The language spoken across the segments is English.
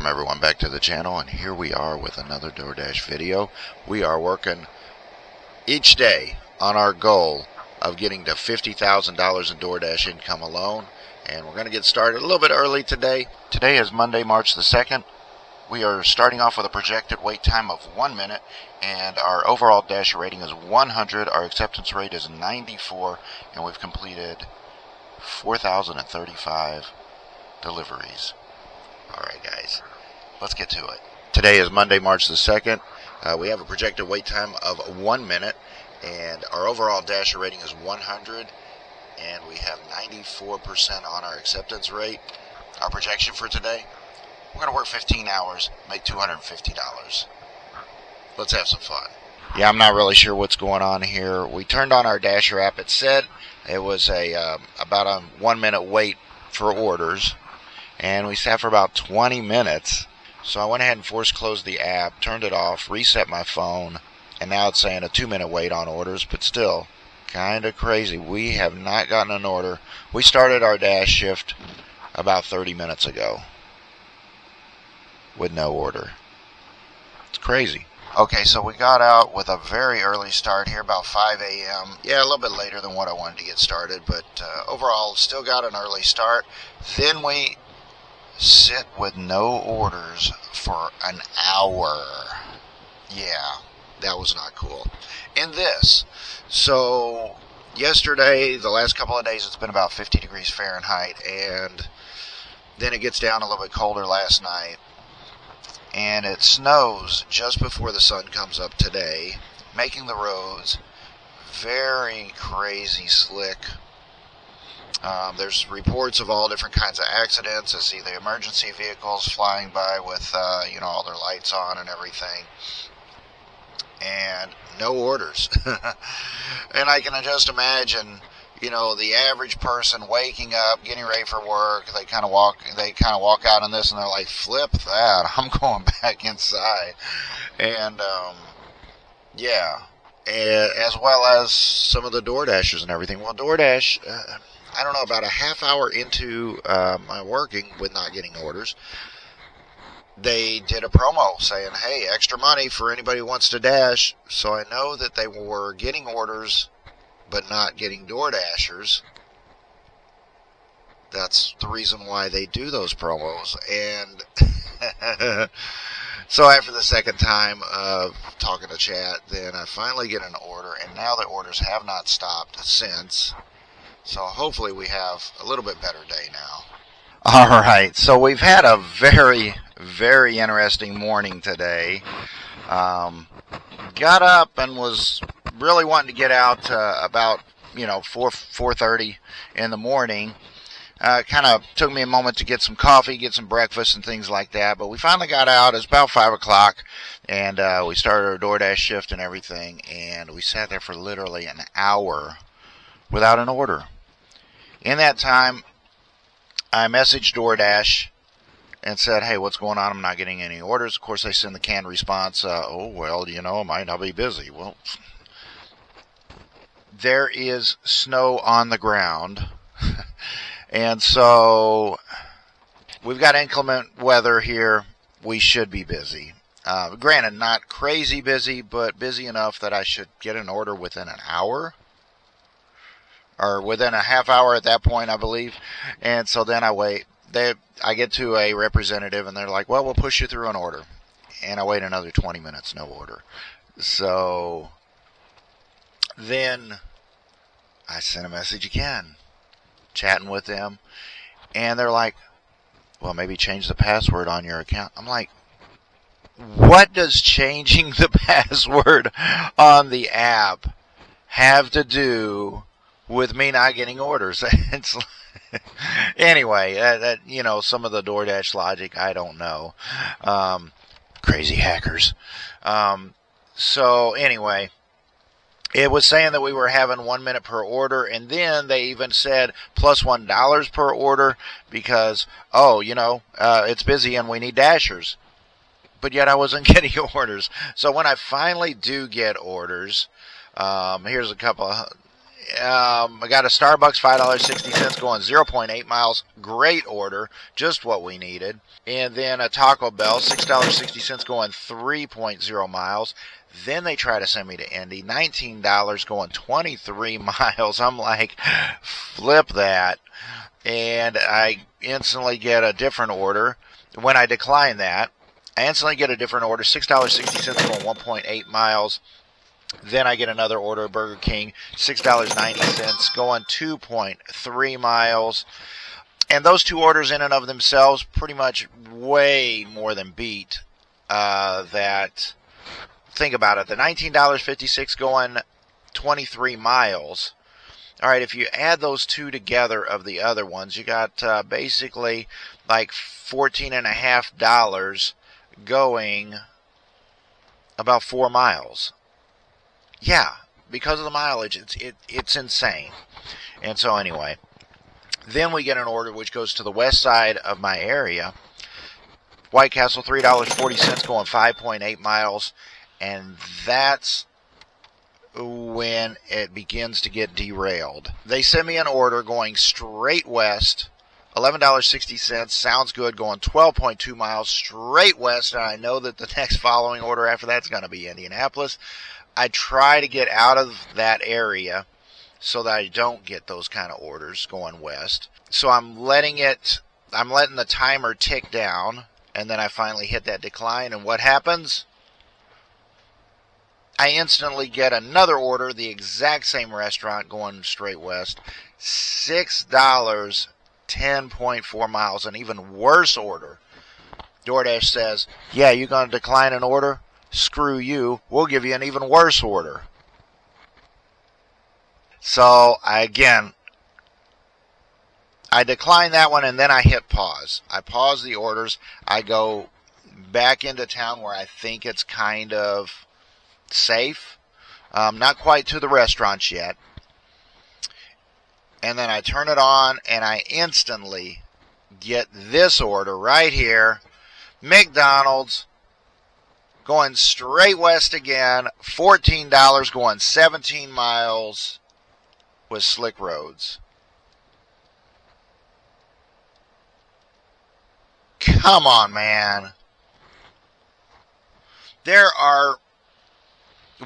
everyone back to the channel, and here we are with another Doordash video. We are working each day on our goal of getting to $50,000 in Doordash income alone, and we're going to get started a little bit early today. Today is Monday, March the 2nd. We are starting off with a projected wait time of 1 minute, and our overall Dash rating is 100. Our acceptance rate is 94, and we've completed 4,035 deliveries. Alright guys, let's get to it. Today is Monday, March the 2nd. We have a projected wait time of 1 minute, and our overall Dash rating is 100, and we have 94% on our acceptance rate. Our projection for today, we're going to work 15 hours, make $250. Let's have some fun. Yeah, I'm not really sure what's going on here. We turned on our Dasher app. It said it was about a 1 minute wait for orders, and we sat for about 20 minutes. So I went ahead and force closed the app, turned it off, reset my phone, and now it's saying a 2 minute wait on orders, but still kind of crazy. We have not gotten an order. We started our Dash shift about 30 minutes ago with no order. It's crazy. Okay, so we got out with a very early start here, about 5 a.m. Yeah, a little bit later than what I wanted to get started, but overall, still got an early start. Then we sit with no orders for an hour. Yeah, that was not cool. And this, so yesterday, the last couple of days, it's been about 50 degrees Fahrenheit, and then it gets down a little bit colder last night. And it snows just before the sun comes up today, making the roads very crazy slick. There's reports of all different kinds of accidents. I see the emergency vehicles flying by with all their lights on and everything, and no orders. And I can just imagine, the average person waking up, getting ready for work, they kind of walk out on this, and they're like, flip that, I'm going back inside. And yeah, as well as some of the DoorDashers and everything. Well, DoorDash, I don't know, about a half hour into my working with not getting orders, they did a promo saying, hey, extra money for anybody who wants to dash. So I know that they were getting orders but not getting DoorDashers. That's the reason why they do those promos. And so after the second time of talking to chat, then I finally get an order, and now the orders have not stopped since. So hopefully we have a little bit better day now. Alright, so we've had a very, very interesting morning today. Got up and was really wanting to get out about 4:30 in the morning. Kind of took me a moment to get some coffee, get some breakfast and things like that, but we finally got out. It's about 5 o'clock, and we started our DoorDash shift and everything, and we sat there for literally an hour without an order. In that time, I messaged DoorDash and said, hey, what's going on? I'm not getting any orders. Of course, they send the canned response, oh, well, I might not be busy. Well, there is snow on the ground, and so we've got inclement weather here. We should be busy. Granted, not crazy busy, but busy enough that I should get an order within an hour, or within a half hour at that point, I believe. And so then I wait. I get to a representative, and they're like, well, we'll push you through an order. And I wait another 20 minutes, no order. So then I sent a message again, chatting with them, and they're like, well, maybe change the password on your account. I'm like, what does changing the password on the app have to do with me not getting orders? It's anyway, some of the DoorDash logic, I don't know. Crazy hackers. So anyway, it was saying that we were having 1 minute per order, and then they even said plus $1 per order because, it's busy and we need dashers. But yet I wasn't getting orders. So when I finally do get orders, here's a couple of I got a Starbucks, $5.60 going 0.8 miles. Great order, just what we needed. And then a Taco Bell, $6.60 going 3.0 miles. Then they try to send me to Indy, $19 going 23 miles. I'm like, flip that. And I instantly get a different order. When I decline that, I instantly get a different order, $6.60 going 1.8 miles. Then I get another order of Burger King, $6.90 going 2.3 miles. And those two orders in and of themselves pretty much way more than beat that. Think about it. The $19.56 going 23 miles. All right, if you add those two together of the other ones, you got basically like $14.50 going about 4 miles. Yeah, because of the mileage, it's insane. And so anyway, then we get an order which goes to the west side of my area. White Castle, $3.40 going 5.8 miles. And that's when it begins to get derailed. They send me an order going straight west, $11.60. Sounds good, going 12.2 miles straight west. And I know that the next following order after that's going to be Indianapolis. I try to get out of that area so that I don't get those kind of orders going west. So I'm letting the timer tick down, and then I finally hit that decline. And what happens? I instantly get another order, the exact same restaurant going straight west, $6, 10.4 miles, an even worse order. DoorDash says, yeah, you're going to decline an order? Screw you. We'll give you an even worse order. So, I decline that one, and then I hit pause. I pause the orders. I go back into town where I think it's kind of safe. Not quite to the restaurants yet. And then I turn it on, and I instantly get this order right here. McDonald's, going straight west again, $14 going 17 miles with slick roads. Come on, man.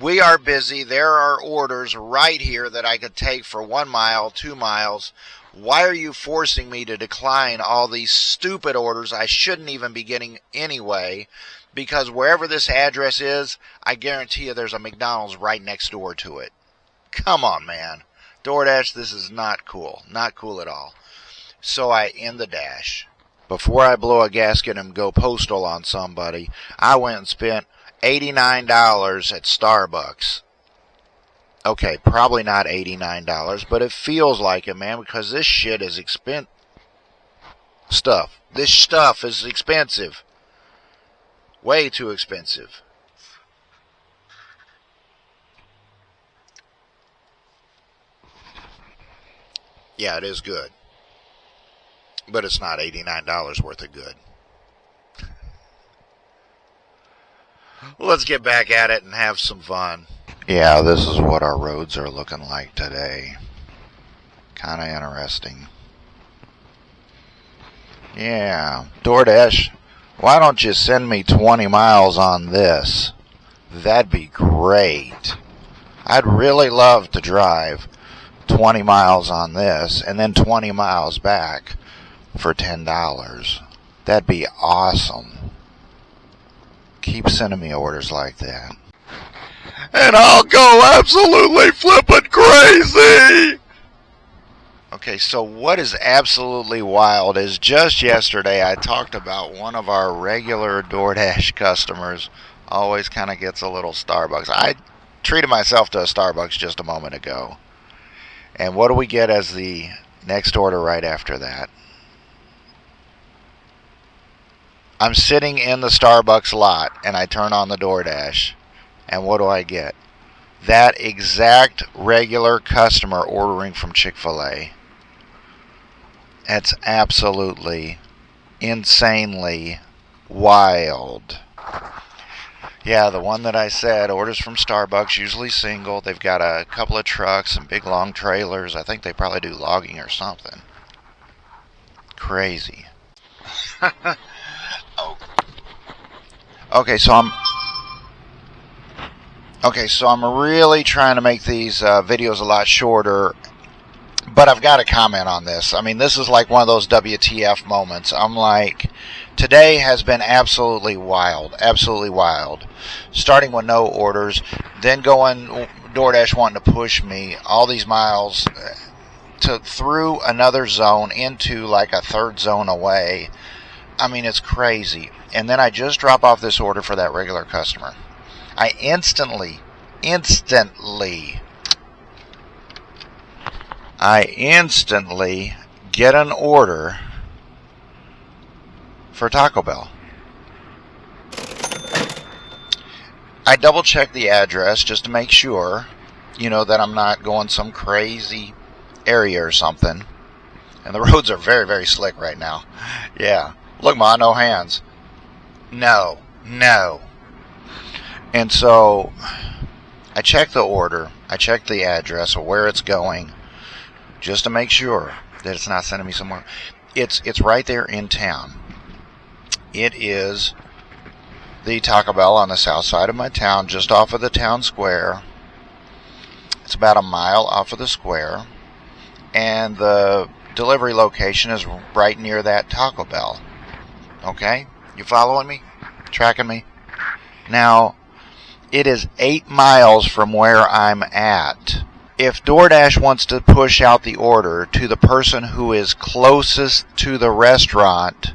We are busy. There are orders right here that I could take for 1 mile, 2 miles. Why are you forcing me to decline all these stupid orders I shouldn't even be getting anyway? Because wherever this address is, I guarantee you there's a McDonald's right next door to it. Come on, man. DoorDash, this is not cool. Not cool at all. So I end the dash. Before I blow a gasket and go postal on somebody, I went and spent $89 at Starbucks. Okay, probably not $89, but it feels like it, man, because this shit is expensive. This stuff is expensive. Way too expensive. Yeah, it is good. But it's not $89 worth of good. Let's get back at it and have some fun. Yeah, this is what our roads are looking like today. Kind of interesting. Yeah, DoorDash, why don't you send me 20 miles on this? That'd be great. I'd really love to drive 20 miles on this and then 20 miles back for $10. That'd be awesome. Keep sending me orders like that. And I'll go absolutely flippin' crazy! Okay, so what is absolutely wild is just yesterday I talked about one of our regular DoorDash customers always kind of gets a little Starbucks. I treated myself to a Starbucks just a moment ago. And what do we get as the next order right after that? I'm sitting in the Starbucks lot and I turn on the DoorDash. And what do I get? That exact regular customer ordering from Chick-fil-A. It's absolutely, insanely wild. Yeah, the one that I said, orders from Starbucks, usually single. They've got a couple of trucks and big long trailers. I think they probably do logging or something. Crazy. Oh. Okay, so I'm really trying to make these videos a lot shorter, but I've got to comment on this. I mean, this is like one of those WTF moments. I'm like, today has been absolutely wild, absolutely wild. Starting with no orders, then going DoorDash wanting to push me all these miles through another zone into like a third zone away. I mean, it's crazy. And then I just drop off this order for that regular customer. I instantly get an order for Taco Bell. I double check the address just to make sure, that I'm not going some crazy area or something. And the roads are very, very slick right now. Yeah. Look, Ma, no hands. No. And so I check the order. I check the address of where it's going just to make sure that it's not sending me somewhere. It's right there in town. It is the Taco Bell on the south side of my town, just off of the town square. It's about a mile off of the square. And the delivery location is right near that Taco Bell. Okay? You following me? Tracking me? Now, it is 8 miles from where I'm at. If DoorDash wants to push out the order to the person who is closest to the restaurant,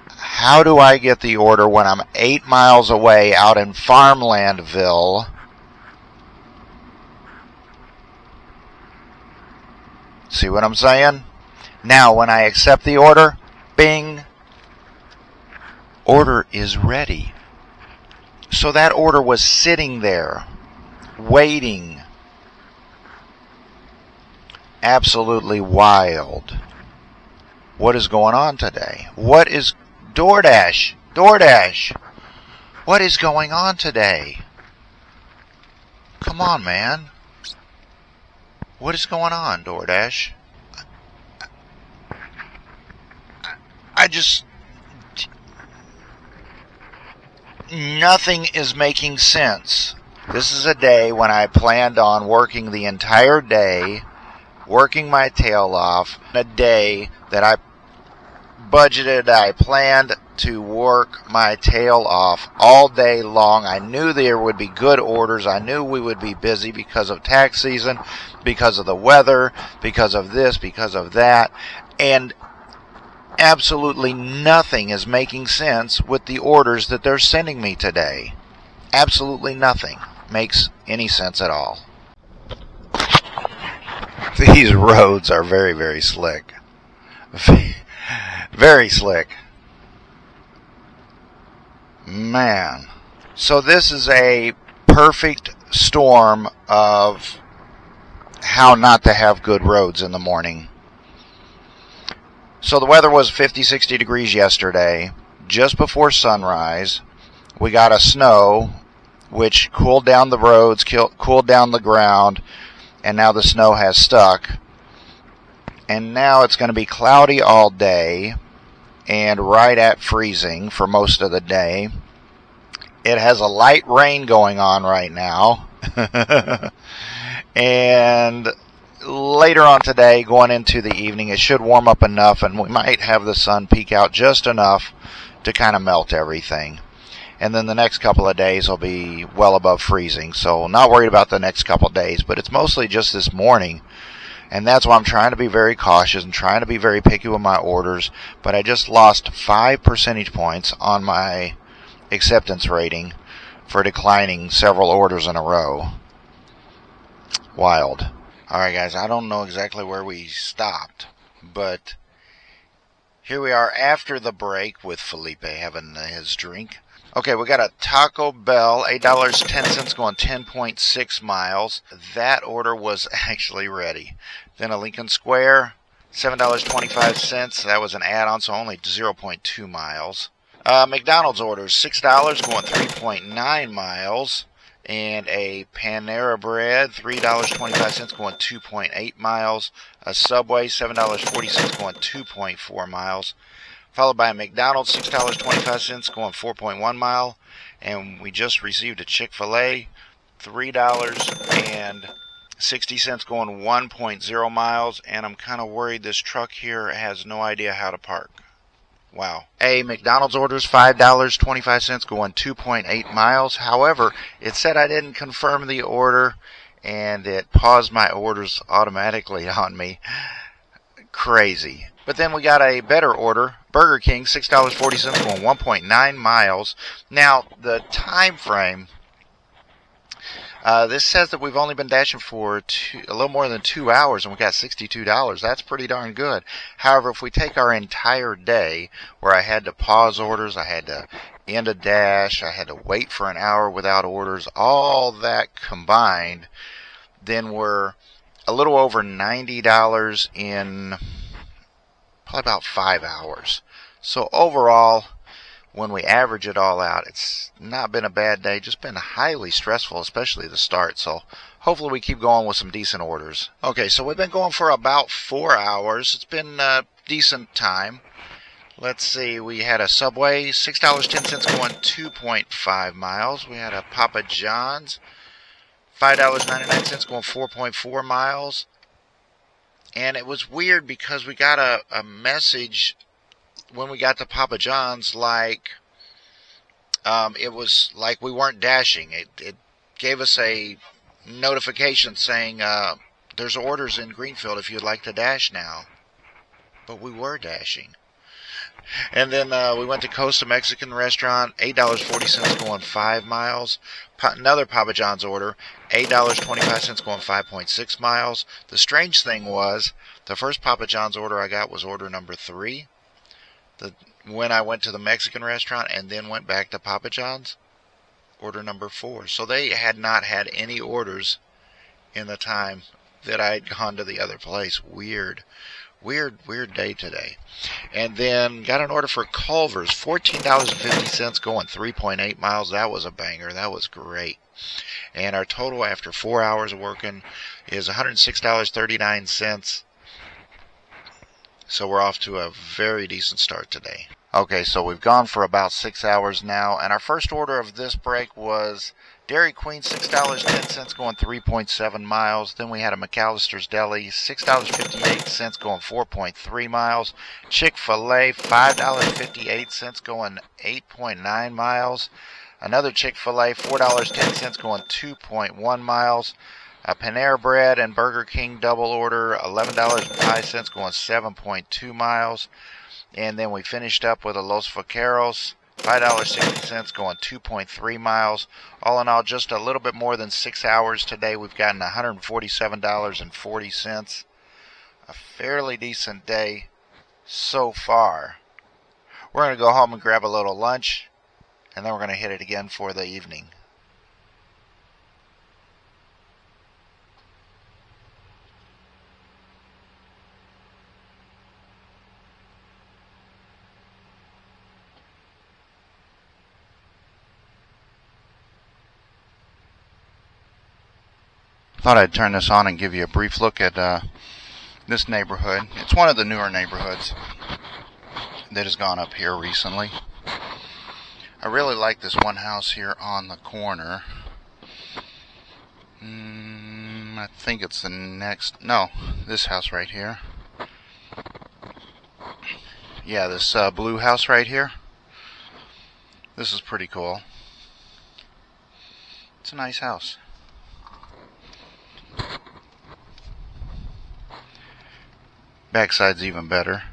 how do I get the order when I'm 8 miles away out in Farmlandville? See what I'm saying? Now, when I accept the order, bing, order is ready. So that order was sitting there, waiting. Absolutely wild. What is going on today? What is DoorDash? What is going on today? Come on, man. What is going on, DoorDash? Nothing is making sense. This is a day when I planned on working the entire day, working my tail off. A day that I budgeted, I planned to work my tail off all day long. I knew there would be good orders. I knew we would be busy because of tax season, because of the weather, because of this, because of that. And absolutely nothing is making sense with the orders that they're sending me today. Absolutely nothing makes any sense at all. These roads are very, very slick. Very slick. Man. So this is a perfect storm of how not to have good roads in the morning. So the weather was 50, 60 degrees yesterday. Just before sunrise, we got a snow, which cooled down the roads, cooled down the ground, and now the snow has stuck. And now it's going to be cloudy all day and right at freezing for most of the day. It has a light rain going on right now. And later on today, going into the evening, it should warm up enough, and we might have the sun peek out just enough to kind of melt everything. And then the next couple of days will be well above freezing, so not worried about the next couple of days, but it's mostly just this morning. And that's why I'm trying to be very cautious and trying to be very picky with my orders. But I just lost 5 percentage points on my acceptance rating for declining several orders in a row. Wild. Alright guys, I don't know exactly where we stopped, but here we are after the break with Felipe having his drink. Okay, we got a Taco Bell, $8.10 going 10.6 miles. That order was actually ready. Then a Lincoln Square, $7.25. That was an add-on, so only 0.2 miles. McDonald's orders, $6 going 3.9 miles. And a Panera Bread, $3.25 going 2.8 miles. A Subway, $7.40 going 2.4 miles. Followed by a McDonald's, $6.25 going 4.1 mile. And we just received a Chick-fil-A, $3.60 going 1.0 miles. And I'm kind of worried this truck here has no idea how to park. Wow. A McDonald's orders $5.25 going 2.8 miles. However, it said I didn't confirm the order and it paused my orders automatically on me. Crazy. But then we got a better order. Burger King, $6.40 going 1.9 miles. Now, the time frame, this says that we've only been dashing for a little more than 2 hours and we got $62. That's pretty darn good. However, if we take our entire day where I had to pause orders, I had to end a dash, I had to wait for an hour without orders, all that combined, then we're a little over $90 in probably about 5 hours. So overall, when we average it all out, it's not been a bad day, just been highly stressful, especially the start. So hopefully we keep going with some decent orders. Okay, so we've been going for about 4 hours. It's been a decent time. Let's see, we had a Subway, $6.10 going 2.5 miles. We had a Papa John's, $5.99 going 4.4 miles. And it was weird because we got a message when we got to Papa John's, like it was like we weren't dashing. It gave us a notification saying there's orders in Greenfield if you'd like to dash now. But we were dashing. And then we went to Costa Mexican Restaurant, $8.40 going 5 miles. Another Papa John's order, $8.25 going 5.6 miles. The strange thing was, the first Papa John's order I got was order number 3. When I went to the Mexican restaurant and then went back to Papa John's, order number 4. So they had not had any orders in the time that I had gone to the other place. Weird day today. And then got an order for Culver's, $14.50 going 3.8 miles. That was a banger. That was great. And our total after 4 hours of working is $106.39. So we're off to a very decent start today. Okay, so we've gone for about 6 hours now, and our first order of this break was Dairy Queen, $6.10 going 3.7 miles. Then we had a McAllister's Deli, $6.58 going 4.3 miles. Chick-fil-A, $5.58 going 8.9 miles. Another Chick-fil-A, $4.10 going 2.1 miles. A Panera Bread and Burger King double order, $11.05 going 7.2 miles. And then we finished up with a Los Vaqueros, $5.60 going 2.3 miles. All in all, just a little bit more than 6 hours today. We've gotten $147.40. A fairly decent day so far. We're going to go home and grab a little lunch, and then we're going to hit it again for the evening. Thought I'd turn this on and give you a brief look at this neighborhood. It's one of the newer neighborhoods that has gone up here recently. I really like this one house here on the corner. I think it's the next, no, this house right here. Yeah, this blue house right here. This is pretty cool. It's a nice house. Backside's even better.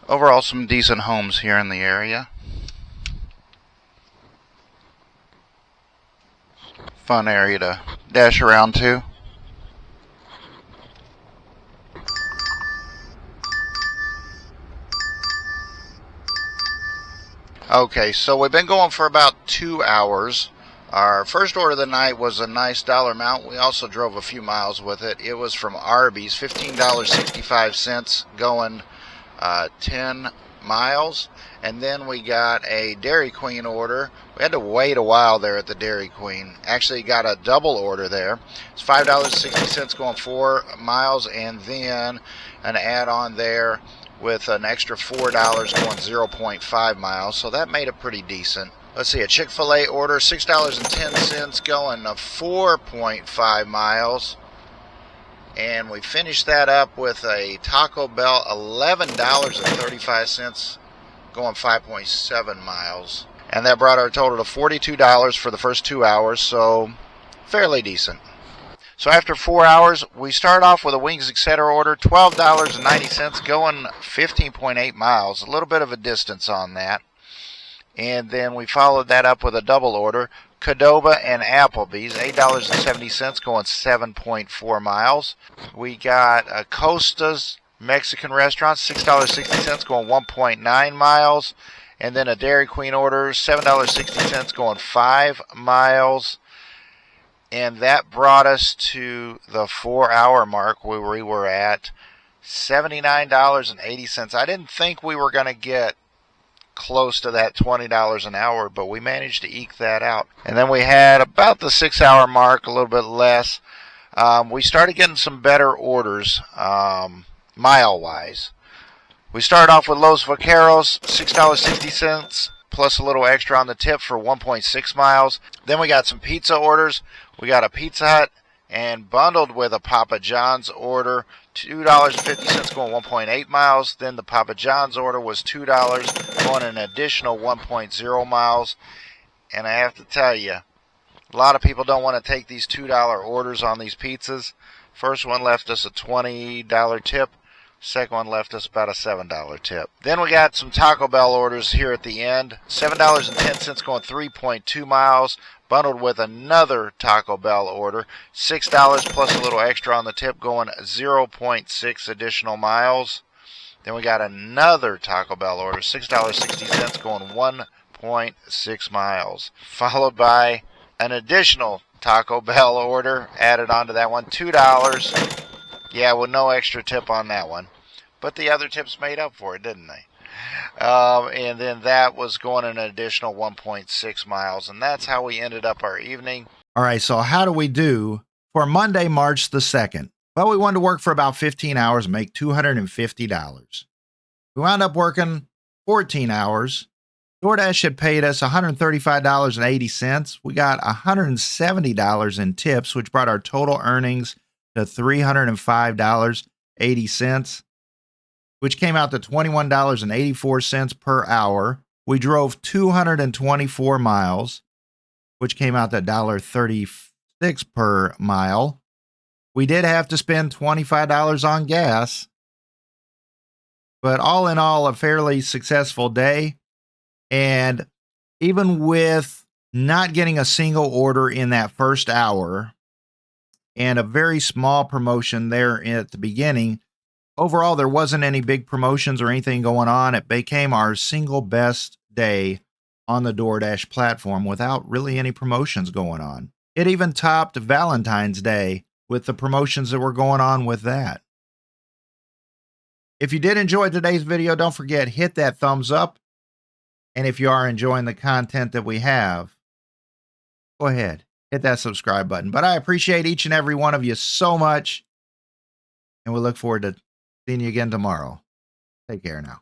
Overall, some decent homes here in the area. Fun area to dash around to. Okay, so we've been going for about 2 hours. Our first order of the night was a nice dollar amount. We also drove a few miles with it. It was from Arby's, $15.65, going 10 miles. And then we got a Dairy Queen order. We had to wait a while there at the Dairy Queen. Actually got a double order there. It's $5.60 going 4 miles, and then an add-on there with an extra $4 going 0.5 miles. So that made it pretty decent. Let's see, a Chick-fil-A order, $6.10 going 4.5 miles. And we finished that up with a Taco Bell, $11.35 going 5.7 miles. And that brought our total to $42 for the first 2 hours, so fairly decent. So after 4 hours, we start off with a Wings Etc. order, $12.90 going 15.8 miles, a little bit of a distance on that. And then we followed that up with a double order, Qdoba and Applebee's, $8.70 going 7.4 miles. We got a Costa's Mexican restaurant, $6.60 going 1.9 miles. And then a Dairy Queen order, $7.60 going 5 miles. And that brought us to the 4-hour mark where we were at $79.80. I didn't think we were going to get close to that $20 an hour, but we managed to eke that out. And then we had about the 6-hour mark, a little bit less. We started getting some better orders mile-wise. We started off with Los Vaqueros, $6.60 plus a little extra on the tip for 1.6 miles. Then we got some pizza orders. We got a Pizza Hut, and bundled with a Papa John's order, $2.50 going 1.8 miles. Then the Papa John's order was $2 going an additional 1.0 miles. And I have to tell you, a lot of people don't want to take these $2 orders on these pizzas. First one left us a $20 tip. Second one left us about a $7 tip. Then we got some Taco Bell orders here at the end. $7.10 going 3.2 miles. Bundled with another Taco Bell order. $6 plus a little extra on the tip going 0.6 additional miles. Then we got another Taco Bell order. $6.60 going 1.6 miles. Followed by an additional Taco Bell order added onto that one. $2. Yeah, with no extra tip on that one. But the other tips made up for it, didn't they? And then that was going an additional 1.6 miles. And that's how we ended up our evening. All right, so how do we do for Monday, March the 2nd? Well, we wanted to work for about 15 hours and make $250. We wound up working 14 hours. Doordash had paid us $135.80. We got $170 in tips, which brought our total earnings to $305.80, which came out to $21.84 per hour. We drove 224 miles, which came out to $1.36 per mile. We did have to spend $25 on gas, but all in all, a fairly successful day. And even with not getting a single order in that first hour and a very small promotion there at the beginning, overall, there wasn't any big promotions or anything going on. It became our single best day on the Doordash platform without really any promotions going on. It even topped Valentine's Day with the promotions that were going on with that. If you did enjoy today's video, don't forget, hit that thumbs up. And if you are enjoying the content that we have, go ahead, hit that subscribe button. But I appreciate each and every one of you so much. And we look forward to seeing you again tomorrow. Take care now.